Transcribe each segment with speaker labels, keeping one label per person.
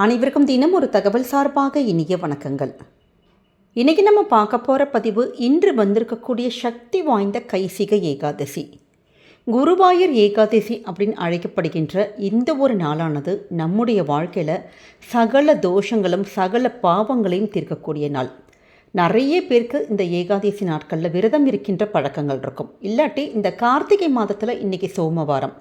Speaker 1: அனைவருக்கும் தினம் ஒரு தகவல் சார்பாக இனிய வணக்கங்கள். இன்றைக்கி நம்ம பார்க்க போகிற பதிவு இன்று வந்திருக்கக்கூடிய சக்தி வாய்ந்த கைசிக ஏகாதசி, குருவாயூர் ஏகாதசி அப்படின்னு அழைக்கப்படுகின்ற இந்த ஒரு நாளானது நம்முடைய வாழ்க்கையில் சகல தோஷங்களும் சகல பாவங்களையும் தீர்க்கக்கூடிய நாள். நிறைய பேருக்கு இந்த ஏகாதசி நாட்களில் விரதம் இருக்கின்ற பழக்கங்கள் இருக்கும். இல்லாட்டி இந்த கார்த்திகை மாதத்தில் இன்றைக்கி சோமவாரம்,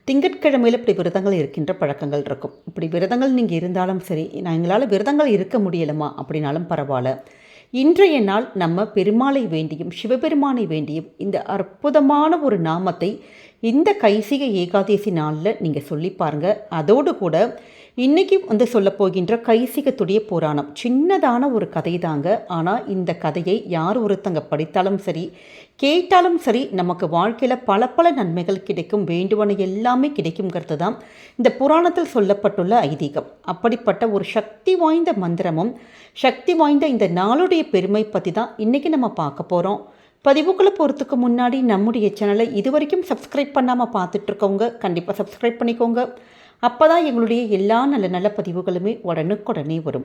Speaker 1: திங்கட்கிழமையில் இப்படி விரதங்கள் இருக்கின்ற பழக்கங்கள் இருக்கும். இப்படி விரதங்கள் நீங்கள் இருந்தாலும் சரி, எங்களால் விரதங்கள் இருக்க முடியலமா அப்படின்னாலும் பரவாயில்ல, இன்றைய நாள் நம்ம பெருமாளை வேண்டியும் சிவபெருமானை வேண்டியும் இந்த அற்புதமான ஒரு நாமத்தை இந்த கைசிக ஏகாதசி நாளில் நீங்கள் சொல்லி பாருங்கள். அதோடு கூட இன்றைக்கி சொல்லப்போகின்ற கைசிகத்துடைய புராணம் சின்னதான ஒரு கதை தாங்க. ஆனால் இந்த கதையை யார் ஒருத்தங்க படித்தாலும் சரி கேட்டாலும் சரி நமக்கு வாழ்க்கையில் பல பல நன்மைகள் கிடைக்கும், வேண்டுவன எல்லாமே கிடைக்குங்கிறது தான் இந்த புராணத்தில் சொல்லப்பட்டுள்ள ஐதீகம். அப்படிப்பட்ட ஒரு சக்தி வாய்ந்த மந்திரமும் சக்தி வாய்ந்த இந்த நாளுடைய பெருமை பற்றி தான் இன்றைக்கி நம்ம பார்க்க போகிறோம். பதிவுக்குள்ளே போகிறதுக்கு முன்னாடி நம்முடைய சேனலை இது வரைக்கும் சப்ஸ்கிரைப் பண்ணாமல் பார்த்துட்ருக்கவங்க கண்டிப்பாக சப்ஸ்கிரைப் பண்ணிக்கோங்க. அப்போ தான் எங்களுடைய எல்லா நல்ல நல்ல பதிவுகளுமே உடனுக்குடனே வரும்.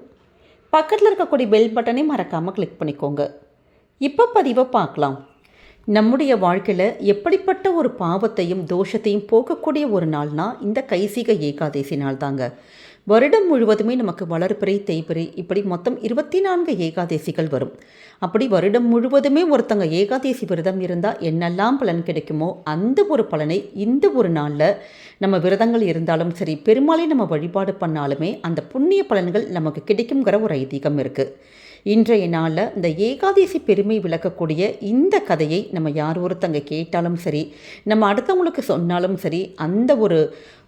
Speaker 1: பக்கத்தில் இருக்கக்கூடிய பெல் பட்டனை மறக்காமல் கிளிக் பண்ணிக்கோங்க. இப்போ பதிவை பார்க்கலாம். நம்முடைய வாழ்க்கையில் எப்படிப்பட்ட ஒரு பாவத்தையும் தோஷத்தையும் போக்கக்கூடிய ஒரு நாள்னா இந்த கைசிக ஏகாதசி நாள் தாங்க. வருடம் முழுவதுமே நமக்கு வளர்பிறை தேய்பிறை இப்படி மொத்தம் 24 ஏகாதசிகள் வரும். அப்படி வருடம் முழுவதுமே ஒருத்தங்க ஏகாதசி விரதம் இருந்தால் என்னெல்லாம் பலன் கிடைக்குமோ அந்த ஒரு பலனை இந்த ஒரு நாளில் நம்ம விரதங்கள் இருந்தாலும் சரி, பெருமாளை நம்ம வழிபாடு பண்ணாலுமே அந்த புண்ணிய பலன்கள் நமக்கு கிடைக்குங்கிற ஒரு ஐதீகம் இருக்குது. இன்றைய நாளில் இந்த ஏகாதசி பெருமை விளக்கக்கூடிய இந்த கதையை நம்ம யார் ஒருத்தங்க கேட்டாலும் சரி, நம்ம அடுத்தவங்களுக்கு சொன்னாலும் சரி, அந்த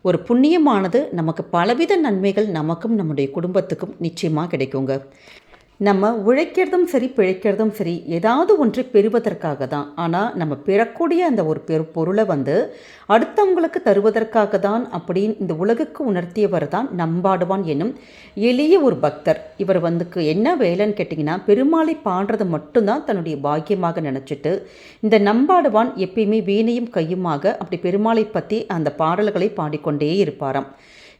Speaker 1: ஒரு புண்ணியமானது நமக்கு பலவித நன்மைகள் நமக்கும் நம்முடைய குடும்பத்துக்கும் நிச்சயமாக கிடைக்குங்க. நம்ம உழைக்கிறதும் சரி பிழைக்கிறதும் சரி ஏதாவது ஒன்றை பெறுவதற்காக தான். ஆனால் நம்ம பெறக்கூடிய அந்த ஒரு பொருளை அடுத்தவங்களுக்கு தருவதற்காக தான் அப்படின்னு இந்த உலகுக்கு உணர்த்தியவர் தான் நம்பாடுவான் என்னும் எளிய ஒரு பக்தர். இவர் என்ன வேலைன்னு கேட்டிங்கன்னா, பெருமாளை பாடுறது மட்டும்தான் தன்னுடைய பாக்கியமாக நினச்சிட்டு இந்த நம்பாடுவான் எப்பயுமே வீணையும் கையுமாக அப்படி பெருமாளை பற்றி அந்த பாடல்களை பாடிக்கொண்டே இருப்பாராம்.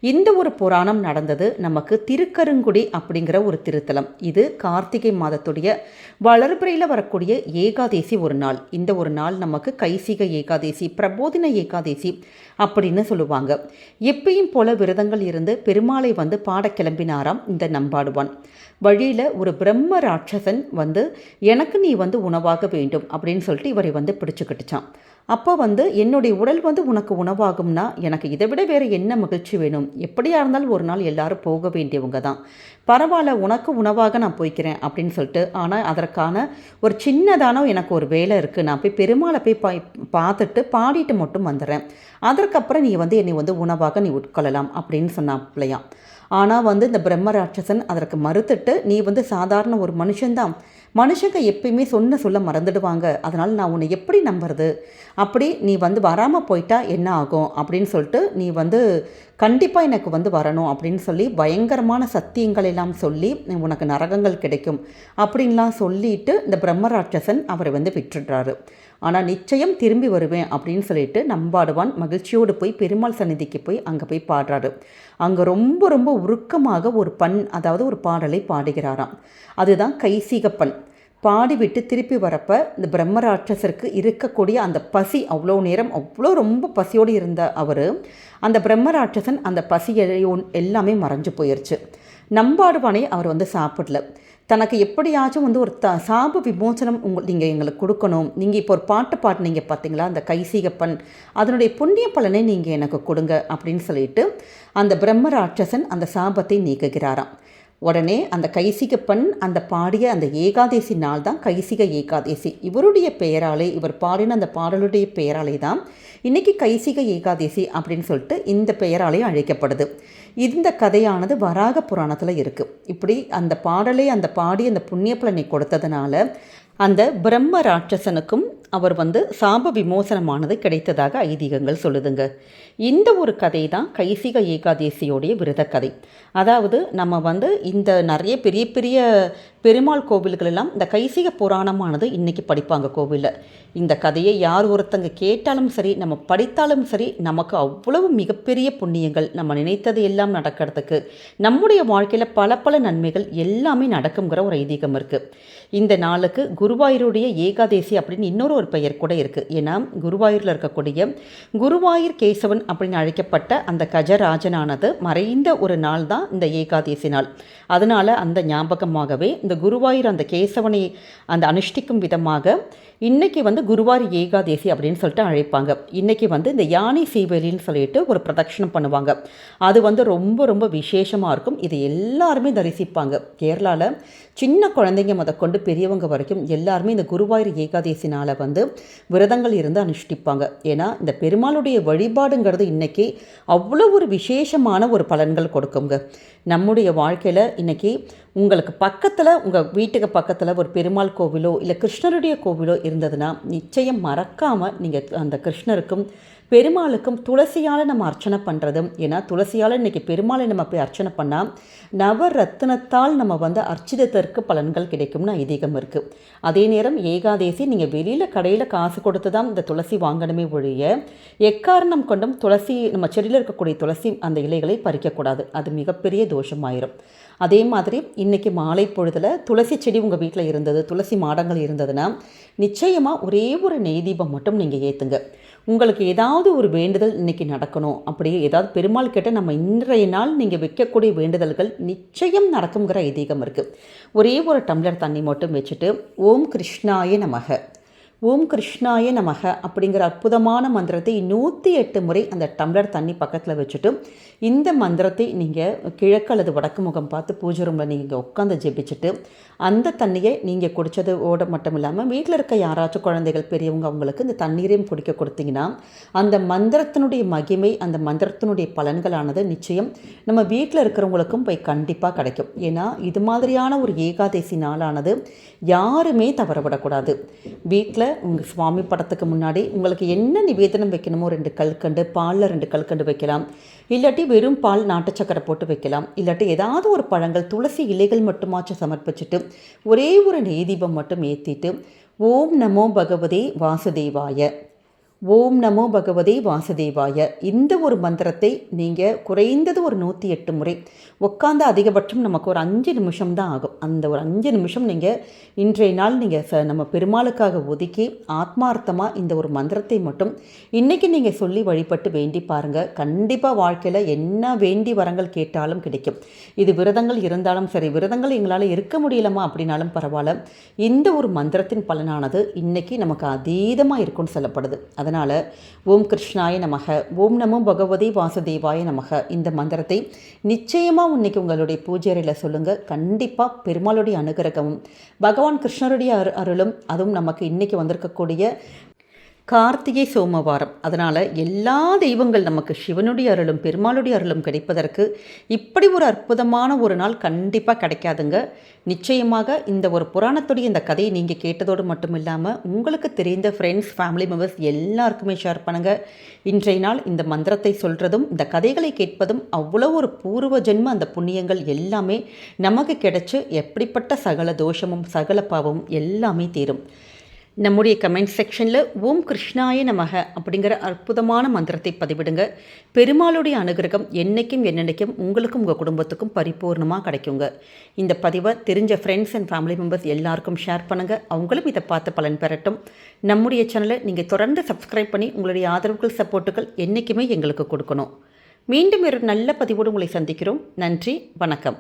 Speaker 1: இந்த ஒரு புராணம் நடந்தது நமக்கு திருக்கருங்குடி அப்படிங்கிற ஒரு திருத்தலம். இது கார்த்திகை மாதத்துடைய வளர்பிறையில் வரக்கூடிய ஏகாதசி ஒரு நாள். இந்த ஒரு நாள் நமக்கு கைசிக ஏகாதசி, பிரபோதின ஏகாதசி அப்படின்னு சொல்லுவாங்க. எப்பயும் போல விரதங்கள் இருந்து பெருமாளை பாட கிளம்பினாராம் இந்த நம்பாடுவான். வழியில் ஒரு பிரம்ம ராட்சசன் எனக்கு நீ உணவாக வேண்டும் அப்படின்னு சொல்லிட்டு இவரை பிடிச்சுக்கிட்டுச்சான். அப்போ என்னுடைய உடல் உனக்கு உணவாகும்னா எனக்கு இதை விட வேறு என்ன மகிழ்ச்சி வேணும்? எப்படியா இருந்தாலும் ஒரு நாள் எல்லாரும் போக வேண்டியவங்க தான், பரவாயில்ல உனக்கு உணவாக நான் போய்க்கிறேன் அப்படின்னு சொல்லிட்டு. ஆனால் அதற்கான ஒரு சின்னதான எனக்கு ஒரு வேலை இருக்குது, நான் போய் பெருமாளை போய் பார்த்துட்டு பாடிட்டு மட்டும் வந்துடுறேன், அதற்கப்புறம் நீ என்னை உணவாக நீ உட்கொள்ளலாம் அப்படின்னு சொன்னான் பிள்ளையாம். ஆனால் இந்த பிரம்ம ராட்சசன் அதற்கு மறுத்துட்டு, நீ சாதாரண ஒரு மனுஷன்தான், மனுஷங்க எப்பயுமே சொல்ல மறந்துடுவாங்க, அதனால் நான் உன்னை எப்படி நம்புறது, அப்படி நீ வராமல் போயிட்டா என்ன ஆகும் அப்படின்னு சொல்லிட்டு நீ கண்டிப்பாக எனக்கு வரணும் அப்படின்னு சொல்லி பயங்கரமான சத்தியங்கள் எல்லாம் சொல்லி உனக்கு நரகங்கள் கிடைக்கும் அப்படின்லாம் சொல்லிட்டு இந்த பிரம்ம ராட்சசன் அவரை விட்டுடுறாரு. ஆனால் நிச்சயம் திரும்பி வருவேன் அப்படின்னு சொல்லிட்டு நம்பாடுவான் மகிழ்ச்சியோடு போய் பெருமாள் சந்நிதிக்கு போய் அங்கே போய் பாடுறாரு. அங்கே ரொம்ப ரொம்ப உருக்கமாக ஒரு அதாவது ஒரு பாடலை பாடுகிறாராம். அதுதான் கைசிகப்பன். பாடிவிட்டு திருப்பி வரப்ப இந்த பிரம்மராட்சசருக்கு இருக்கக்கூடிய அந்த பசி, அவ்வளோ நேரம் அவ்வளோ ரொம்ப பசியோடு இருந்த அவர், அந்த பிரம்மராட்சசன் அந்த பசியை எல்லாமே மறைஞ்சு போயிடுச்சு. நம்பாடுவானே அவர் சாப்பிடல. தனக்கு எப்படியாச்சும் ஒரு சாப விமோசனம் நீங்கள் எங்களுக்கு கொடுக்கணும், நீங்கள் இப்போ ஒரு பாட்டு பாடினீங்க பார்த்தீங்களா அந்த கைசிகப்பன், அதனுடைய புண்ணிய பலனை நீங்கள் எனக்கு கொடுங்க அப்படின்னு சொல்லிட்டு அந்த பிரம்ம ராட்சசன் அந்த சாபத்தை நீக்குகிறாராம். உடனே அந்த கைசிகப்பன் அந்த பாடிய அந்த ஏகாதசி நாள் தான் கைசிக ஏகாதசி. இவருடைய பெயராலே, இவர் பாடின அந்த பாடலுடைய பெயராலே தான் இன்றைக்கி கைசிக ஏகாதசி அப்படின்னு சொல்லிட்டு இந்த பெயராலே அழைக்கப்படுது. இந்த கதையானது வராக புராணத்தில் இருக்குது. இப்படி அந்த பாடலை அந்த பாடி அந்த புண்ணிய பலனை கொடுத்ததுனால அந்த பிரம்ம ராட்சசனுக்கும் அவர் சாப விமோசனமானது கிடைத்ததாக ஐதீகங்கள் சொல்லுதுங்க. இந்த ஒரு கதை தான் கைசிக ஏகாதேசியோடைய விரத கதை. அதாவது நம்ம இந்த நிறைய பெரிய பெரிய பெருமாள் கோவில்களெல்லாம் இந்த கைசிக புராணமானது இன்றைக்கி படிப்பாங்க கோவிலில். இந்த கதையை யார் ஒருத்தங்க கேட்டாலும் சரி, நம்ம படித்தாலும் சரி, நமக்கு அவ்வளவு மிகப்பெரிய புண்ணியங்கள், நம்ம நினைத்தது எல்லாம் நடக்கிறதுக்கு, நம்முடைய வாழ்க்கையில் பல பல நன்மைகள் எல்லாமே நடக்குங்கிற ஒரு ஐதீகம் இருக்குது. இந்த நாளுக்கு குருவாயூருடைய ஏகாதேசி அப்படின்னு இன்னொரு ஒரு பெயர் கூட இருக்குது. ஏன்னா குருவாயூரில் இருக்கக்கூடிய குருவாயூர் கேசவன் அப்படின்னு அழைக்கப்பட்ட அந்த கஜராஜனானது மறைந்த ஒரு நாள் தான் இந்த ஏகாதேசி நாள். அதனால் அந்த ஞாபகமாகவே இந்த குருவாயூர் அந்த கேசவனை அந்த அனுஷ்டிக்கும் விதமாக இன்றைக்கி குருவாயூர் ஏகாதேசி அப்படின்னு சொல்லிட்டு அழைப்பாங்க. இன்றைக்கி இந்த யானை சீவலின்னு சொல்லிட்டு ஒரு பிரதட்சணம் பண்ணுவாங்க. அது ரொம்ப ரொம்ப விசேஷமாக இருக்கும். இது எல்லாருமே தரிசிப்பாங்க. கேரளாவில் சின்ன குழந்தைங்க முதற்கொண்டு பெரியவங்க வரைக்கும் எல்லாருமே இந்த குருவாயூர் ஏகாதேசினால் விரதங்கள் இருந்து அனுஷ்டிப்பாங்க. ஏன்னா இந்த பெருமாளுடைய வழிபாடுங்கிறது இன்றைக்கி அவ்வளோ ஒரு விசேஷமான ஒரு பலன்கள் கொடுக்குங்க. நம்முடைய வாழ்க்கையில் இன்றைக்கி உங்களுக்கு பக்கத்தில், உங்கள் வீட்டுக்கு பக்கத்தில் ஒரு பெருமாள் கோவிலோ இல்லை கிருஷ்ணருடைய கோவிலோ இருந்ததுன்னா நிச்சயம் மறக்காமல் நீங்கள் அந்த கிருஷ்ணருக்கும் பெருமாளுக்கும் துளசியால் நம்ம அர்ச்சனை பண்ணுறதும். ஏன்னா துளசியால் இன்றைக்கி பெருமாளை நம்ம போய் அர்ச்சனை பண்ணால் நவரத்னத்தால் நம்ம அர்ச்சிதத்திற்கு பலன்கள் கிடைக்கும்னு ஐதீகம் இருக்குது. அதே நேரம் ஏகாதேசி நீங்கள் வெளியில் கடையில் காசு கொடுத்து தான் இந்த துளசி வாங்கணுமே ஒழிய எக்காரணம் கொண்டும் துளசி, நம்ம செடியில் இருக்கக்கூடிய துளசி அந்த இலைகளை பறிக்கக்கூடாது. அது மிகப்பெரிய தோஷமாயிரும். அதே மாதிரி இன்றைக்கி மாலை பொழுதில் துளசி செடி உங்கள் வீட்டில் இருந்தது, துளசி மாடங்கள் இருந்ததுன்னா நிச்சயமாக ஒரே ஒரு நெய் தீபம் மட்டும் நீங்கள் ஏற்றுங்க. உங்களுக்கு ஏதாவது ஒரு வேண்டுதல் இன்றைக்கி நடக்கணும், அப்படியே ஏதாவது பெருமாள் கிட்ட நம்ம இன்றைய நாள் நீங்கள் வைக்கக்கூடிய வேண்டுதல்கள் நிச்சயம் நடக்குங்கிற ஐதீகம் இருக்குது. ஒரே ஒரு டம்ளர் தண்ணி மட்டும் வச்சுட்டு ஓம் கிருஷ்ணாய நமக, ஓம் கிருஷ்ணாய நமக அப்படிங்கிற அற்புதமான மந்திரத்தை 108 முறை அந்த டம்ளர் தண்ணி பக்கத்தில் வச்சுட்டு இந்த மந்திரத்தை நீங்கள் கிழக்கு அல்லது வடக்கு முகம் பார்த்து பூஜை ரூமில் நீங்கள் உட்காந்து ஜெபிச்சுட்டு அந்த தண்ணியை நீங்கள் குடித்ததோடு மட்டும் இல்லாமல் வீட்டில் இருக்க யாராச்சும் குழந்தைகள் பெரியவங்க அவங்களுக்கு இந்த தண்ணீரையும் குடிக்க கொடுத்தீங்கன்னா அந்த மந்திரத்தினுடைய மகிமை, அந்த மந்திரத்தினுடைய பலன்களானது நிச்சயம் நம்ம வீட்டில் இருக்கிறவங்களுக்கும் போய் கண்டிப்பாக கிடைக்கும். ஏன்னா இது மாதிரியான ஒரு ஏகாதசி நாளானது யாருமே தவறவிடக்கூடாது. வீட்டில் உங்கள் சுவாமி படத்துக்கு முன்னாடி உங்களுக்கு என்ன நிவேதனம் வைக்கணுமோ 2 கல்கண்டு, பாலில் 2 கல்கண்டு வைக்கலாம். இல்லாட்டி வெறும் பால் நாட்டு சக்கரை போட்டு வைக்கலாம். இல்லாட்டி ஏதாவது ஒரு பழங்கள், துளசி இலைகள் மட்டுமாச்சும் சமர்ப்பிச்சுட்டு ஒரே ஒரு நெய் தீபம் மட்டும் ஏற்றிட்டு ஓம் நமோ பகவதே வாசுதேவாய, ஓம் நமோ பகவதே வாசுதேவாய இந்த ஒரு மந்திரத்தை நீங்கள் குறைந்தது ஒரு 108 முறை உட்காந்து, அதிகபட்சம் நமக்கு ஒரு 5 நிமிஷம் தான் ஆகும். அந்த ஒரு 5 நிமிஷம் நீங்கள் இன்றைய நாள் நீங்கள் நம்ம பெருமாளுக்காக ஒதுக்கி ஆத்மார்த்தமாக இந்த ஒரு மந்திரத்தை மட்டும் இன்றைக்கி நீங்கள் சொல்லி வழிபட்டு வேண்டி பாருங்கள். கண்டிப்பாக வாழ்க்கையில் என்ன வேண்டி வரங்கள் கேட்டாலும் கிடைக்கும். இது விரதங்கள் இருந்தாலும் சரி, விரதங்கள் எங்களால் இருக்க முடியலமா அப்படின்னாலும் பரவாயில்ல, இந்த ஒரு மந்திரத்தின் பலனானது இன்றைக்கி நமக்கு அதீதமாக இருக்கும்னு சொல்லப்படுது. அதனால் ஓம் கிருஷ்ணாய நமக, ஓம் நமோ பகவதி வாசுதேவாய நமக இந்த மந்திரத்தை நிச்சயமாக இன்னைக்கு உங்களுடைய பூஜை அறையில் சொல்லுங்கள். கண்டிப்பாக பெருமாளுடைய அனுகிரகமும் பகவான் கிருஷ்ணருடைய அருளும், அதுவும் நமக்கு இன்றைக்கி வந்திருக்கக்கூடிய கார்த்திகை சோமவாரம், அதனால் எல்லா தெய்வங்கள் நமக்கு சிவனுடைய அருளும் பெருமாளுடைய அருளும் கிடைப்பதற்கு இப்படி ஒரு அற்புதமான ஒரு நாள் கண்டிப்பாக கிடைக்காதுங்க. நிச்சயமாக இந்த ஒரு புராணத்துடைய இந்த கதையை நீங்கள் கேட்டதோடு மட்டும் இல்லாமல் உங்களுக்கு தெரிந்த ஃப்ரெண்ட்ஸ், ஃபேமிலி மெம்பர்ஸ் எல்லாருக்குமே ஷேர் பண்ணுங்கள். இன்றைய நாள் இந்த மந்திரத்தை சொல்கிறதும் இந்த கதைகளை கேட்பதும் அவ்வளோ ஒரு பூர்வ ஜென்ம அந்த புண்ணியங்கள் எல்லாமே நமக்கு கிடைச்சி எப்படிப்பட்ட சகல தோஷமும் சகல பாவமும் எல்லாமே தீரும். நம்முடைய கமெண்ட் செக்ஷனில் ஓம் கிருஷ்ணாய நமக அப்படிங்கிற அற்புதமான மந்திரத்தை பதிவிடுங்க. பெருமாளுடைய அனுகிரகம் என்னைக்கும் என்னென்னைக்கும் உங்களுக்கும் உங்கள் குடும்பத்துக்கும் பரிபூர்ணமாக கிடைக்குங்க. இந்த பதிவை தெரிஞ்ச ஃப்ரெண்ட்ஸ் அண்ட் ஃபேமிலி மெம்பர்ஸ் எல்லாருக்கும் ஷேர் பண்ணுங்கள். அவங்களும் இதை பார்த்து பலன் பெறட்டும். நம்முடைய சேனலை நீங்கள் தொடர்ந்து சப்ஸ்கிரைப் பண்ணி உங்களுடைய ஆதரவுகள், சப்போர்ட்டுகள் என்றைக்குமே எங்களுக்கு கொடுக்கணும். மீண்டும் ஒரு நல்ல பதிவோடு உங்களை சந்திக்கிறோம். நன்றி, வணக்கம்.